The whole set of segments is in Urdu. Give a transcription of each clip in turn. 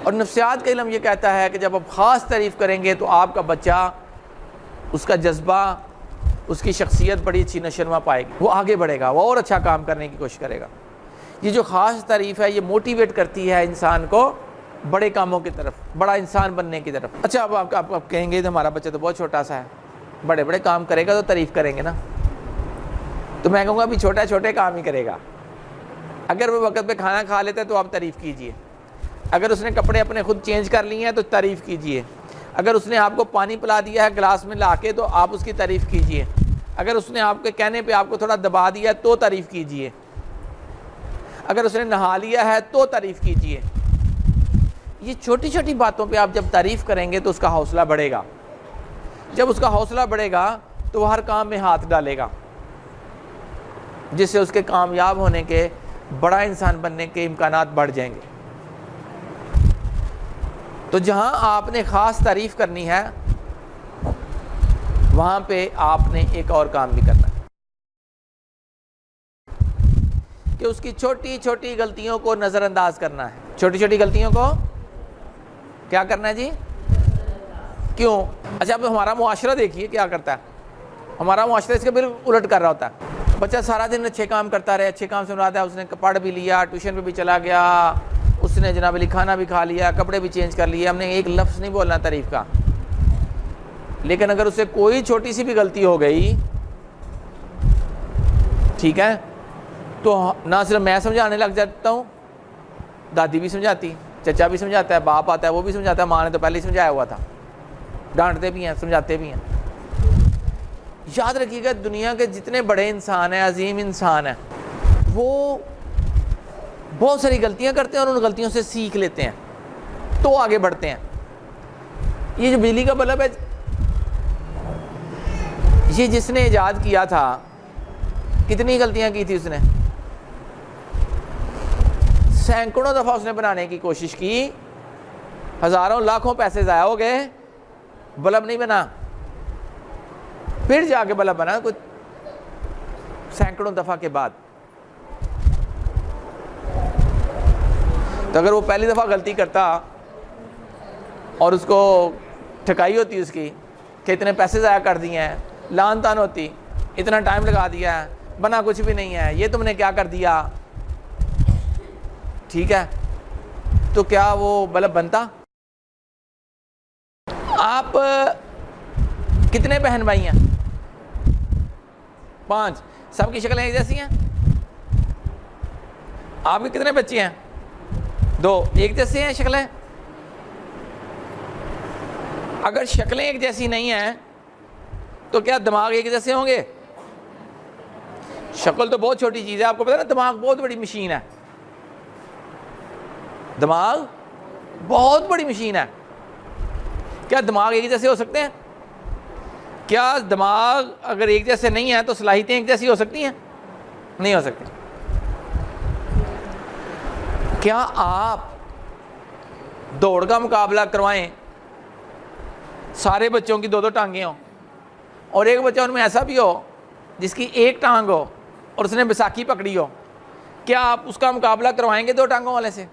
اور نفسیات کا علم یہ کہتا ہے کہ جب آپ خاص تعریف کریں گے تو آپ کا بچہ، اس کا جذبہ، اس کی شخصیت بڑی اچھی نشوونما پائے گی، وہ آگے بڑھے گا، وہ اور اچھا کام کرنے کی کوشش کرے گا۔ یہ جو خاص تعریف ہے یہ موٹیویٹ کرتی ہے انسان کو بڑے کاموں کی طرف، بڑا انسان بننے کی طرف۔ اچھا اب آپ کہیں گے کہ ہمارا بچہ تو بہت چھوٹا سا ہے، بڑے بڑے کام کرے گا تو تعریف کریں گے نا، تو میں کہوں گا ابھی چھوٹے کام ہی کرے گا۔ اگر وہ وقت پہ کھانا کھا لیتا ہے تو آپ تعریف کیجئے، اگر اس نے کپڑے اپنے خود چینج کر لیے ہیں تو تعریف کیجئے، اگر اس نے آپ کو پانی پلا دیا ہے گلاس میں لا کے تو آپ اس کی تعریف کیجئے، اگر اس نے آپ کے کہنے پہ آپ کو تھوڑا دبا دیا ہے تو تعریف کیجئے، اگر اس نے نہا لیا ہے تو تعریف کیجئے۔ یہ چھوٹی چھوٹی باتوں پہ آپ جب تعریف کریں گے تو اس کا حوصلہ بڑھے گا، جب اس کا حوصلہ بڑھے گا تو وہ ہر کام میں ہاتھ ڈالے گا، جس سے اس کے کامیاب ہونے کے، بڑا انسان بننے کے امکانات بڑھ جائیں گے۔ تو جہاں آپ نے خاص تعریف کرنی ہے وہاں پہ آپ نے ایک اور کام بھی کرنا ہے کہ اس کی چھوٹی چھوٹی غلطیوں کو نظر انداز کرنا ہے۔ چھوٹی چھوٹی غلطیوں کو کیا کرنا ہے جی؟ کیوں؟ اچھا اب ہمارا معاشرہ دیکھیے کیا کرتا ہے، ہمارا معاشرہ اس کے بالکل الٹ کر رہا ہوتا ہے۔ بچہ سارا دن اچھے کام کرتا رہے، اچھے کام سے مراد ہے اس نے پڑھ بھی لیا، ٹیوشن پہ بھی چلا گیا، اس نے جناب علی کھانا بھی کھا لیا، کپڑے بھی چینج کر لیے، ہم نے ایک لفظ نہیں بولنا تعریف کا، لیکن اگر اسے کوئی چھوٹی سی بھی غلطی ہو گئی، ٹھیک ہے، تو نہ صرف میں سمجھانے لگ جاتا ہوں، دادی بھی سمجھاتی، چچا بھی سمجھاتا ہے، باپ آتا ہے وہ بھی سمجھاتا ہے، ماں نے تو پہلے ہی سمجھایا ہوا تھا، ڈانٹتے بھی ہیں سمجھاتے بھی ہیں۔ یاد رکھیے گا دنیا کے جتنے بڑے انسان ہیں، عظیم انسان ہیں، وہ بہت ساری غلطیاں کرتے ہیں اور ان غلطیوں سے سیکھ لیتے ہیں تو آگے بڑھتے ہیں۔ یہ جو بجلی کا بلب ہے، یہ جس نے ایجاد کیا تھا کتنی غلطیاں کی تھی اس نے، سینکڑوں دفعہ اس نے بنانے کی کوشش کی، ہزاروں لاکھوں پیسے ضائع ہو گئے، بلب نہیں بنا، پھر جا کے بلب بنا کچھ سینکڑوں دفعہ کے بعد۔ تو اگر وہ پہلی دفعہ غلطی کرتا اور اس کو ٹھکائی ہوتی اس کی کہ اتنے پیسے ضائع کر دیے ہیں، لان تان ہوتی، اتنا ٹائم لگا دیا ہے، بنا کچھ بھی نہیں ہے، یہ تم نے کیا کر دیا، ٹھیک ہے، تو کیا وہ بلب بنتا؟ آپ کتنے بہن بھائی ہیں؟ 5، سب کی شکلیں ایک جیسی ہیں؟ آپ کے کتنے بچے ہیں؟ 2، ایک جیسے ہیں شکلیں؟ اگر شکلیں ایک جیسی نہیں ہیں تو کیا دماغ ایک جیسے ہوں گے؟ شکل تو بہت چھوٹی چیز ہے، آپ کو پتا ہے نا، دماغ بہت بڑی مشین ہے، دماغ بہت بڑی مشین ہے۔ کیا دماغ ایک جیسے ہو سکتے ہیں؟ کیا دماغ اگر ایک جیسے نہیں ہے تو صلاحیتیں ایک جیسی ہو سکتی ہیں؟ نہیں ہو سکتی۔ کیا آپ دوڑ کا مقابلہ کروائیں، سارے بچوں کی 2 ٹانگیں ہوں اور ایک بچہ ان میں ایسا بھی ہو جس کی ایک ٹانگ ہو اور اس نے بیساکھی پکڑی ہو، کیا آپ اس کا مقابلہ کروائیں گے 2 ٹانگوں والے سے؟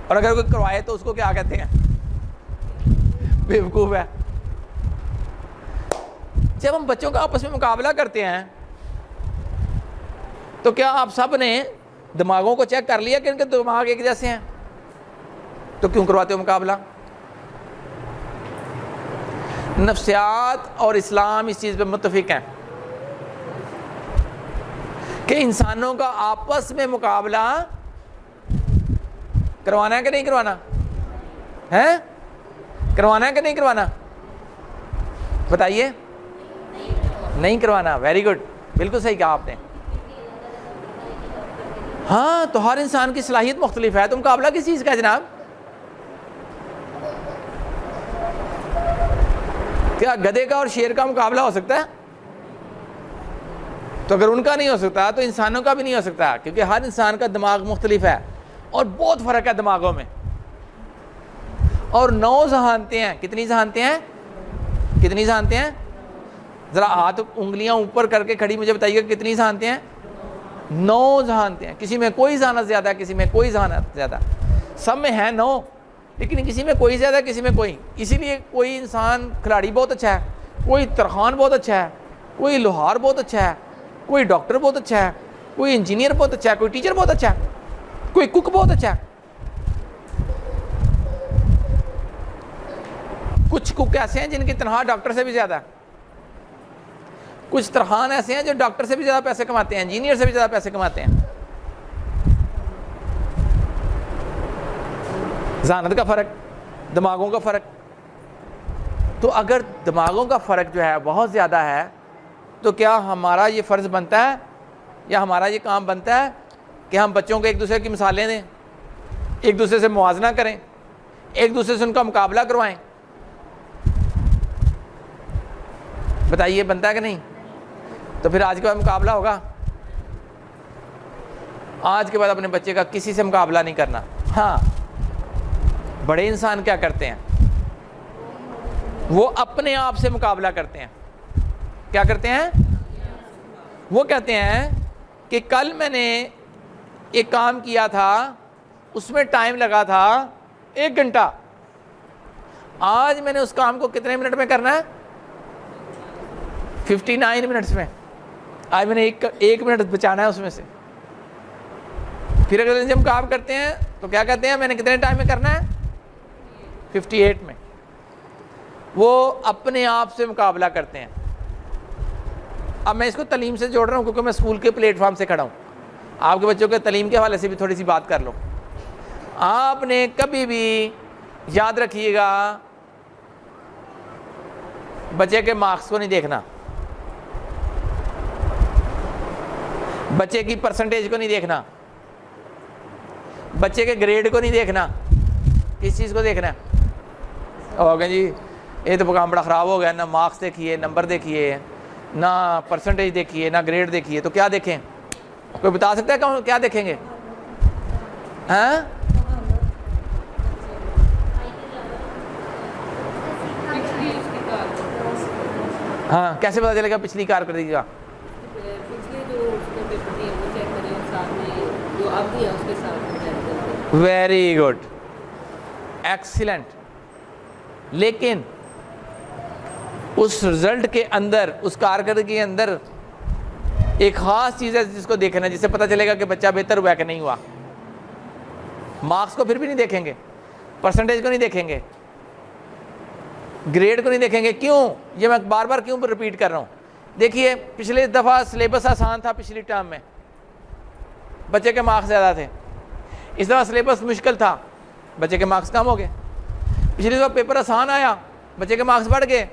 اور اگر کوئی کروائے تو اس کو کیا کہتے ہیں؟ بیوقوف ہے۔ جب ہم بچوں کا آپس میں مقابلہ کرتے ہیں تو کیا آپ سب نے دماغوں کو چیک کر لیا کہ ان کے دماغ ایک جیسے ہیں؟ تو کیوں کرواتے ہو مقابلہ؟ نفسیات اور اسلام اس چیز پہ متفق ہیں کہ انسانوں کا آپس میں مقابلہ کروانا ہے کہ نہیں کروانا ہے؟ کروانا ہے کہ نہیں کروانا؟ بتائیے۔ نہیں کروانا، ویری گڈ، بالکل صحیح کہا آپ نے۔ ہاں تو ہر انسان کی صلاحیت مختلف ہے، تو مقابلہ کس چیز کا ہے جناب؟ کیا گدھے کا اور شیر کا مقابلہ ہو سکتا ہے؟ تو اگر ان کا نہیں ہو سکتا تو انسانوں کا بھی نہیں ہو سکتا، کیونکہ ہر انسان کا دماغ مختلف ہے اور بہت فرق ہے دماغوں میں۔ اور 9 ذہانتیں ہیں، کتنی ذہانتیں ہیں؟ کتنی ذہانتیں ہیں؟ ذرا ہاتھ انگلیاں اوپر کر کے کھڑی مجھے بتائیے کہ کتنی ذہانتیں ہیں؟ 9 ذہانتیں ہیں، کسی میں کوئی ذہانت زیادہ ہے، کسی میں کوئی ذہانت زیادہ۔ سب میں ہے 9، لیکن کسی میں کوئی زیادہ کسی میں کوئی. اسی لیے کوئی انسان کھلاڑی بہت اچھا ہے، کوئی ترخان بہت اچھا ہے، کوئی لوہار بہت اچھا ہے، کوئی ڈاکٹر بہت اچھا ہے، کوئی انجینئر بہت اچھا ہے، کوئی ٹیچر بہت اچھا ہے، کوئی کک بہت اچھا ہے. کچھ کک ایسے ہیں جن کی تنخواہ ڈاکٹر سے بھی زیادہ ہے، کچھ ترخان ایسے ہیں جو ڈاکٹر سے بھی زیادہ پیسے کماتے ہیں، انجینئر سے بھی زیادہ پیسے کماتے ہیں. ذہانت کا فرق، دماغوں کا فرق. تو اگر دماغوں کا فرق جو ہے بہت زیادہ ہے تو کیا ہمارا یہ فرض بنتا ہے یا ہمارا یہ کام بنتا ہے کہ ہم بچوں کو ایک دوسرے کی مثالیں دیں، ایک دوسرے سے موازنہ کریں، ایک دوسرے سے ان کا مقابلہ کروائیں؟ بتائیے بنتا ہے کہ نہیں؟ تو پھر آج کے بعد مقابلہ ہوگا. آج کے بعد اپنے بچے کا کسی سے مقابلہ نہیں کرنا. ہاں، بڑے انسان کیا کرتے ہیں؟ وہ اپنے آپ سے مقابلہ کرتے ہیں. کیا کرتے ہیں؟ وہ کہتے ہیں کہ کل میں نے ایک کام کیا تھا، اس میں ٹائم لگا تھا 1 گھنٹہ، آج میں نے اس کام کو کتنے منٹ میں کرنا ہے؟ 59 منٹس میں. آج میں نے 1 منٹ بچانا ہے اس میں سے. پھر اگر جب کام کرتے ہیں تو کیا کہتے ہیں؟ میں نے کتنے ٹائم میں کرنا ہے؟ 58 میں. وہ اپنے آپ سے مقابلہ کرتے ہیں. اب میں اس کو تعلیم سے جوڑ رہا ہوں کیونکہ میں اسکول کے پلیٹ فارم سے کھڑا ہوں. آپ کے بچوں کے تعلیم کے حوالے سے بھی تھوڑی سی بات کر لو. آپ نے کبھی بھی یاد رکھیے گا بچے کے مارکس کو نہیں دیکھنا، بچے کی پرسنٹیج کو نہیں دیکھنا، بچے کے گریڈ کو نہیں دیکھنا. کس چیز کو دیکھنا ہے؟ اوکے جی، یہ تو کام بڑا خراب ہو گیا، نہ مارکس دیکھیے، نمبر دیکھیے، نہ پرسنٹیج دیکھیے، نہ گریڈ دیکھیے. تو کیا دیکھیں؟ کوئی بتا سکتا ہے کیا دیکھیں گے؟ ہاں، ہاں، کیسے پتا چلے گا پچھلی کارکردگی کا؟ Very good, excellent. لیکن اس رزلٹ کے اندر، اس کارکردگی کے اندر ایک خاص چیز ہے جس کو دیکھنا ہے، جس سے پتہ چلے گا کہ بچہ بہتر ہوا کہ نہیں ہوا. مارکس کو پھر بھی نہیں دیکھیں گے، پرسنٹیج کو نہیں دیکھیں گے، گریڈ کو نہیں دیکھیں گے. کیوں؟ یہ میں بار بار کیوں رپیٹ کر رہا ہوں؟ دیکھیے، پچھلے دفعہ سلیبس آسان تھا، پچھلی ٹرم میں بچے کے مارکس زیادہ تھے. اس دفعہ سلیبس مشکل تھا، بچے کے مارکس کم ہو گئے. پچھلی دفعہ پیپر آسان آیا، بچے کے مارکس بڑھ گئے.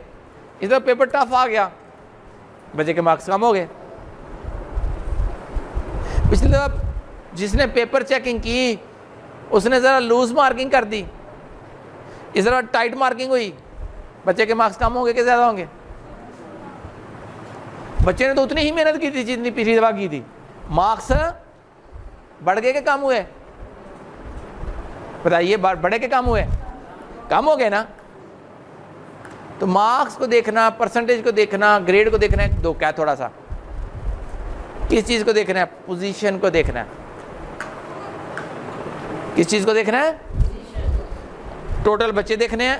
اس دفعہ پیپر ٹف آ گیا، بچے کے مارکس کم ہو گئے. پچھلی دفعہ جس نے پیپر چیکنگ کی اس نے ذرا لوز مارکنگ کر دی، اس طرح ٹائٹ مارکنگ ہوئی، بچے کے مارکس کم ہوں گے کہ زیادہ ہوں گے؟ بچے نے تو اتنی ہی محنت کی تھی جتنی پچھلی دفعہ کی تھی. مارکس بڑھ گئے کہ کم ہوئے؟ بتائیے، بڑھے کہ کم ہوئے؟ کم ہو گئے نا. تو مارکس کو دیکھنا، پرسنٹیج کو دیکھنا، گریڈ کو دیکھنا ہے دھوکہ ہے تھوڑا سا. کس چیز کو دیکھنا ہے؟ پوزیشن کو دیکھنا ہے. کس چیز کو دیکھنا ہے؟ ٹوٹل بچے دیکھنے ہیں.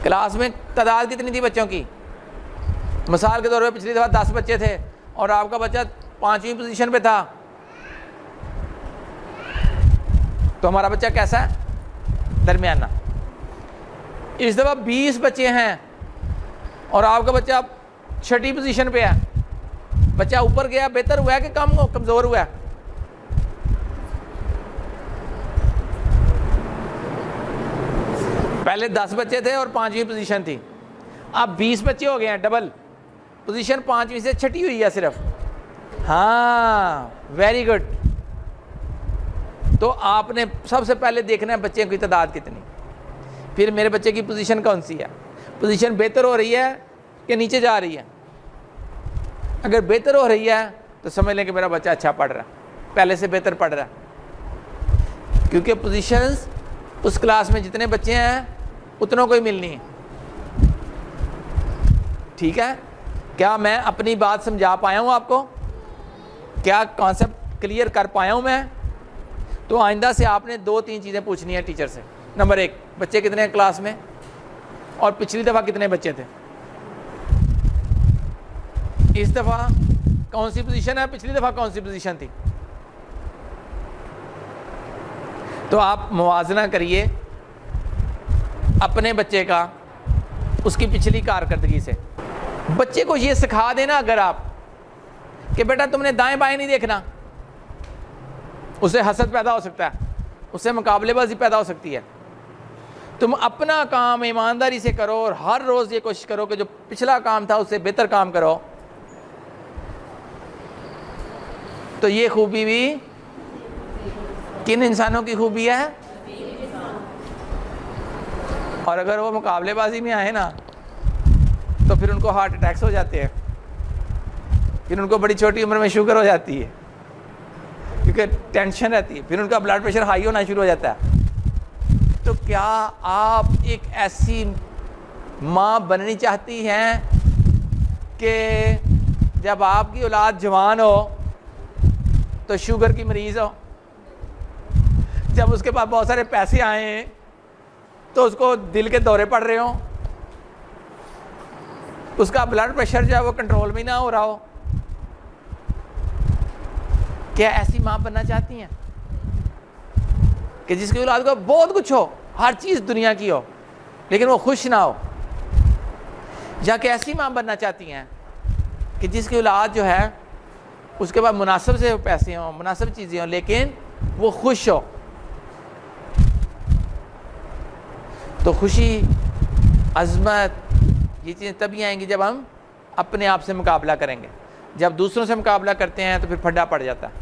کلاس میں تعداد کتنی تھی بچوں کی؟ مثال کے طور پہ پچھلی دفعہ 10 بچے تھے اور آپ کا بچہ 5ویں پوزیشن پہ تھا، تو ہمارا بچہ کیسا ہے؟ درمیانہ. اس دفعہ 20 بچے ہیں اور آپ کا بچہ 6ٹھی پوزیشن پہ ہے. بچہ اوپر گیا، بہتر ہوا ہے کہ کمزور ہوا ہے؟ پہلے 10 بچے تھے اور 5ویں پوزیشن تھی، اب 20 بچے ہو گئے ہیں، ڈبل پوزیشن 5ویں سے 6ٹھی ہوئی ہے صرف. ہاں، ویری گڈ. تو آپ نے سب سے پہلے دیکھنا ہے بچے کی تعداد کتنی، پھر میرے بچے کی پوزیشن کون سی ہے، پوزیشن بہتر ہو رہی ہے کہ نیچے جا رہی ہے. اگر بہتر ہو رہی ہے تو سمجھ لیں کہ میرا بچہ اچھا پڑھ رہا ہے، پہلے سے بہتر پڑھ رہا ہے. کیونکہ پوزیشنز اس کلاس میں جتنے بچے ہیں اتنوں کو ہی ملنی ہے. ٹھیک ہے؟ کیا میں اپنی بات سمجھا پایا ہوں آپ کو؟ کیا کانسیپٹ کلیئر کر پایا ہوں میں؟ تو آئندہ سے آپ نے 2-3 چیزیں پوچھنی ہیں ٹیچر سے. نمبر 1, بچے کتنے ہیں کلاس میں, اور پچھلی دفعہ کتنے بچے تھے, اس دفعہ کون سی پوزیشن ہے, پچھلی دفعہ کون سی پوزیشن تھی. تو آپ موازنہ کریے اپنے بچے کا اس کی پچھلی کارکردگی سے. بچے کو یہ سکھا دینا اگر آپ کہ بیٹا تم نے دائیں بائیں نہیں دیکھنا, اسے حسد پیدا ہو سکتا ہے, اسے مقابلے بازی پیدا ہو سکتی ہے. تم اپنا کام ایمانداری سے کرو اور ہر روز یہ کوشش کرو کہ جو پچھلا کام تھا اس سے بہتر کام کرو. تو یہ خوبی بھی کن انسانوں کی خوبی ہے؟ اور اگر وہ مقابلے بازی میں آئے نا تو پھر ان کو ہارٹ اٹیکس ہو جاتے ہیں, پھر ان کو بڑی چھوٹی عمر میں شوگر ہو جاتی ہے کیونکہ ٹینشن رہتی ہے, پھر ان کا بلڈ پریشر ہائی ہونا شروع ہو جاتا ہے. تو کیا آپ ایک ایسی ماں بننی چاہتی ہیں کہ جب آپ کی اولاد جوان ہو تو شوگر کی مریض ہو, جب اس کے پاس بہت سارے پیسے آئیں تو اس کو دل کے دورے پڑ رہے ہوں, اس کا بلڈ پریشر جو ہے وہ کنٹرول میں نہ ہو رہا ہو؟ کیا ایسی ماں بننا چاہتی ہیں کہ جس کی اولاد کو بہت کچھ ہو, ہر چیز دنیا کی ہو, لیکن وہ خوش نہ ہو؟ یا کہ ایسی ماں بننا چاہتی ہیں کہ جس کی اولاد جو ہے اس کے بعد مناسب سے پیسے ہوں, مناسب چیزیں ہوں, لیکن وہ خوش ہو؟ تو خوشی, عظمت, یہ چیزیں تبھی آئیں گی جب ہم اپنے آپ سے مقابلہ کریں گے. جب دوسروں سے مقابلہ کرتے ہیں تو پھر پھڈا پڑ جاتا ہے.